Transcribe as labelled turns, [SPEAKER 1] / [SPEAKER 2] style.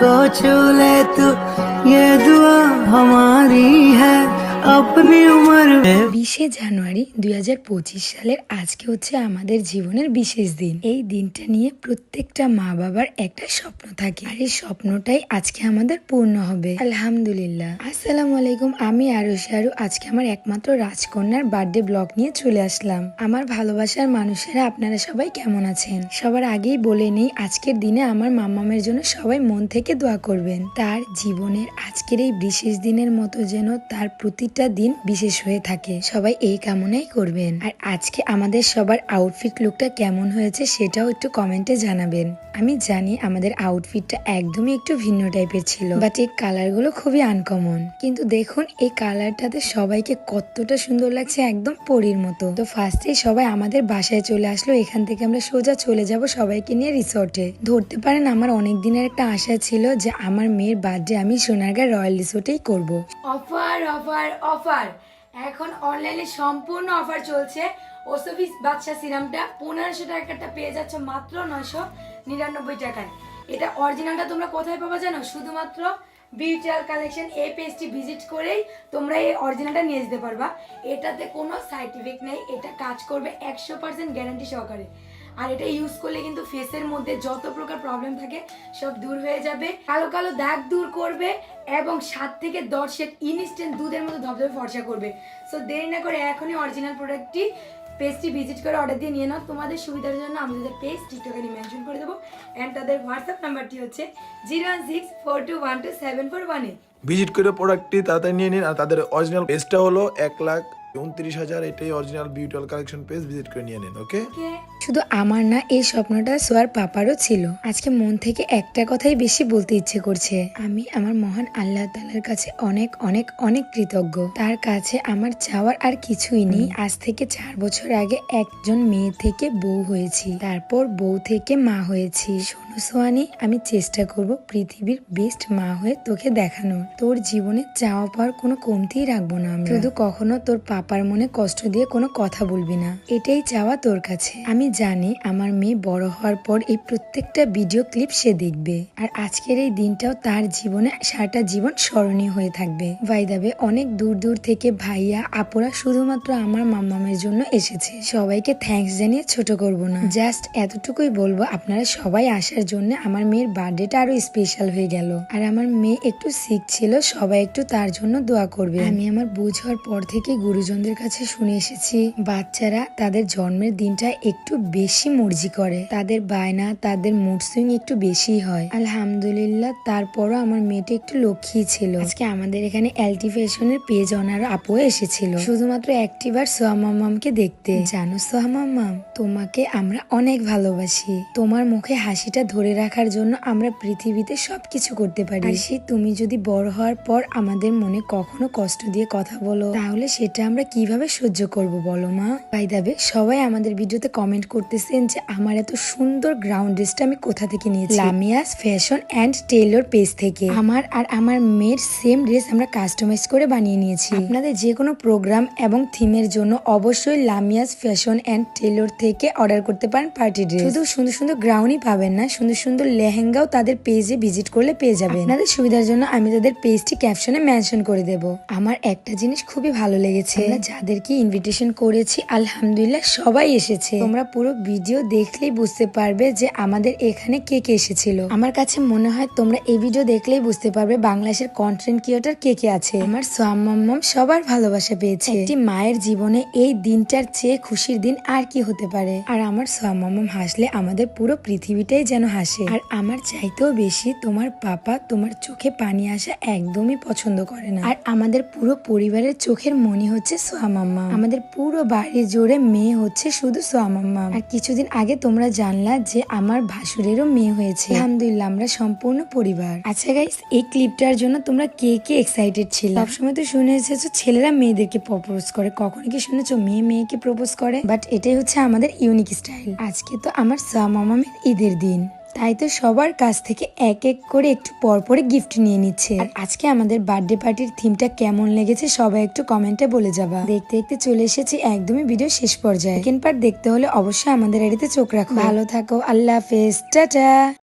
[SPEAKER 1] को छू ले तू, ये दुआ हमारी है अपनी उम्र में।
[SPEAKER 2] 20শে জানুয়ারি 2025 সালের আজকে হচ্ছে আমাদের জীবনের বিশেষ দিন। এই দিনটা নিয়ে প্রত্যেকটা মা বাবার একটা স্বপ্ন থাকে, আর এই স্বপ্নটাই আজকে আমাদের পূর্ণ হবে আলহামদুলিল্লাহ। আসসালামু আলাইকুম, আমি আরুষি আরু। আজকে আমার একমাত্র রাজকন্যার বার্থডে ব্লগ নিয়ে চলে আসলাম। আমার ভালোবাসার মানুষেরা, আপনারা সবাই কেমন আছেন? সবার আগেই বলে নেই, আজকের দিনে আমার মাম্মামের জন্য সবাই মন থেকে দোয়া করবেন। তার জীবনের আজকের এই বিশেষ দিনের মতো যেন তার প্রতিটা দিন বিশেষ হয়ে থাকে, সবাই এই কামনাই করবেন। আর আজকে আমাদের সবার আউটফিট লুকটা কেমন হয়েছে সেটাও একটু কমেন্টে জানাবেন। আমি জানি আমাদের আউটফিটটা একদমই একটু ভিন্ন টাইপের ছিল, বাট এই কালারগুলো খুবই আনকমন। কিন্তু দেখুন এই কালারটাতে সবাইকে কতটা সুন্দর লাগছে, একদম পরীর মতো। তো ফার্স্টে সবাই আমাদের বাসায় চলে আসলো। এখান থেকে আমরা সোজা চলে যাব সবাইকে নিয়ে রিসোর্টে। ধরতে পারেন আমার অনেক দিনের একটা আশা ছিল যে আমার মেয়ের বার্থডে আমি সোনারগাঁ রয়্যাল রিসোর্টেই করব।
[SPEAKER 3] অফার অফার অফার, এখন অনলাইনে সম্পূর্ণ অফার চলছে। ওসোফিস বাদশা সিরামটা 1500 টাকাটা পেয়ে যাচ্ছে মাত্র 999 টাকায়। এটা অরিজিনালটা তোমরা কোথায় পাবা জানো? শুধুমাত্র বিউটিয়াল কালেকশন এই পেজটি ভিজিট করেই তোমরা এই অরিজিনালটা নিয়ে যেতে পারবা। এটাতে কোনো সাইড ইফেক্ট নেই, এটা কাজ করবে 100% গ্যারান্টি সহকারে। আর এটা ইউজ করলে কিন্তু ফেসের মধ্যে যত প্রকার প্রবলেম থাকে সব দূর হয়ে যাবে, কালো কালো দাগ দূর করবে এবং 7 থেকে 10 শেড ইনস্ট্যান্ট দুধের মতো ধবধবে ফর্সা করবে। সো দেরি না করে এখনই অরিজিনাল প্রোডাক্টটি পেজটি ভিজিট করে অর্ডার দিয়ে নিয়ে নাও। তোমাদের সুবিধার জন্য আমি তাদের পেজ টিকটকে মেনশন করে দেবো, অ্যান্ড তাদের হোয়াটসঅ্যাপ নাম্বারটি হচ্ছে 01642127418।
[SPEAKER 4] ভিজিট করে প্রোডাক্টটি তাড়াতাড়ি নিয়ে নিন। আর তাদের অরিজিনাল পেজটা হলো 1,29,000, এটাই original beautiful collection page, visit করে নিয়ে নিন। ওকে।
[SPEAKER 2] শুধু আমার না, এই স্বপ্নটা সোয়ার পাপারও ছিল। আজকে মন থেকে একটা কথাই বেশি বলতে ইচ্ছে করছে। আমি আমার মহান আল্লাহ তাআলার কাছে অনেক অনেক অনেক কৃতজ্ঞ। তার কাছে আমার চাওয়ার আর কিছুই নেই। আজ থেকে 4 বছর আগে একজন মেয়ে থেকে বউ হয়েছি, তারপর বউ থেকে মা হয়েছি। শোনো সোয়ানি, আমি চেষ্টা করব পৃথিবীর বেস্ট মা হয়ে তোকে দেখানোর। তোর জীবনে চাওয়া পাওয়ার কোনো কমতিই রাখবো না আমি। শুধু কখনো তোর পাপার মনে কষ্ট দিয়ে কোনো কথা বলবি না, এটাই চাওয়া তোর কাছে। আমি জানি আমার মেয়ে বড় হওয়ার পর এই প্রত্যেকটা ভিডিও ক্লিপ সে দেখবে, আর আজকের এই দিনটাও তার জীবনে সারাটা জীবন স্মরণীয় হয়ে থাকবে। বাই দ্য ওয়ে, অনেক দূর দূর থেকে ভাইয়া আপুরা শুধুমাত্র আমার মাম্মামের জন্য এসেছে। সবাইকে থ্যাঙ্কস জানিয়ে ছোট করব না, জাস্ট এতটুকুই বলবো আপনারা সবাই আসার জন্য আমার মেয়ের বার্থডেটা আরো স্পেশাল হয়ে গেল। আর আমার মেয়ে একটু সিক ছিল, সবাই একটু তার জন্য দোয়া করবে। আমি আমার বুঝ হওয়ার পর থেকে গুরুজনদের কাছে শুনে এসেছি বাচ্চারা তাদের জন্মের দিনটা একটু বেশি মর্জি করে, তাদের বায়না তাদের মুড সুইং একটু বেশি হয়। আলহামদুলিল্লাহ, তারপরও আমার মেয়েটা একটু লক্ষ্মী ছিল। আজকে আমাদের এখানে এলটি ফ্যাশনের পেজ অনার আপু এসেছিল শুধুমাত্র একটিবার সোহা মাম্মামকে দেখতে। জানো সোহা মাম্মাম, তোমাকে আমরা অনেক ভালোবাসি। তোমার মুখে হাসিটা ধরে রাখার জন্য আমরা পৃথিবীতে সবকিছু করতে পারি। আর সে তুমি যদি বড় হওয়ার পর আমাদের মনে কখনো কষ্ট দিয়ে কথা বলো, তাহলে সেটা আমরা কিভাবে সহ্য করব বলো মা? বাই দ্য ওয়ে, সবাই আমাদের ভিডিওতে কমেন্ট করতেছেন যে আমার এত সুন্দর গ্রাউন্ড ড্রেসটা আমি কোথা থেকে নিয়েছি। Lamia's fashion and Taylor page থেকে আমার আর আমার মেয়ের সেম ড্রেস আমরা কাস্টমাইজ করে বানিয়ে নিয়েছি। আপনাদের যে কোনো প্রোগ্রাম এবং থিমের জন্য অবশ্যই লামিয়াস ফ্যাশন অ্যান্ড টেইলর থেকে অর্ডার করতে পারেন পার্টি ড্রেস। শুধু সুন্দর সুন্দর গ্রাউন্ডই পাবেন না, সুন্দর সুন্দর লেহেঙ্গাও তাদের পেজে ভিজিট করলে পেয়ে যাবেন। আপনাদের সুবিধার জন্য আমি তাদের পেজটি ক্যাপশনে মেনশন করে দেব। আমার একটা জিনিস খুবই ভালো লেগেছে, যাদেরকে ইনভিটেশন করেছি আলহামদুলিল্লাহ সবাই এসেছে। তোমরা পুরো ভিডিও দেখলেই বুঝতে পারবে যে আমাদের এখানে কে কে এসেছিল। আমার কাছে মনে হয় তোমরা এই ভিডিও দেখলেই বুঝতে পারবে বাংলাদেশের কন্টেন্ট ক্রিয়েটর কে কে আছে। আমার সোহা মাম্মাম সবার ভালোবাসা পেয়েছে। একটি মায়ের জীবনে এই দিনটার চেয়ে খুশির দিন আর কি হতে পারে। আর আমার সোহা মাম্মাম হাসলে আমাদের পুরো পৃথিবীটাই যেন হাসে। আর আমার চাইতেও বেশি তোমার পাপা তোমার চোখে পানি আসা একদমই পছন্দ করে না। আর আমাদের পুরো পরিবারের চোখের মনি হচ্ছে সোহা মাম্মা। আমাদের পুরো বাড়ি জুড়ে মেয়ে হচ্ছে শুধু সোহা মাম্মা। আর কিছুদিন আগে তোমরা জানলা যে আমার ভাসুরেরও মেয়ে হয়েছে। আলহামদুলিল্লাহ, আমরা সম্পূর্ণ পরিবার। আচ্ছা গাইস, এই ক্লিপটার জন্য তোমরা কে কে এক্সাইটেড ছিল? সবসময় তো শুনে এসেছো ছেলেরা মেয়েদেরকে প্রপোজ করে, কখনো কি শুনেছো মেয়ে মেয়েকে প্রপোজ করে? বাট এটাই হচ্ছে আমাদের ইউনিক স্টাইল। আজকে তো আমার সোহা মাম্মামের ঈদের দিন, তাই তো সবার কাছ থেকে এক এক করে একটু পরপরে গিফট নিয়ে নিচ্ছে। আর আজকে আমাদের বার্থডে পার্টির থিমটা কেমন লেগেছে সবাই একটু কমেন্টে বলে যাবা। দেখতে দেখতে চলে এসেছি একদমই ভিডিও শেষ পর্যায়ে। সেকেন্ড পার্ট দেখতে হলে অবশ্যই আমাদের এডিতে চোখ রাখো। ভালো থাকো, আল্লাহ হাফেজ, টাটা।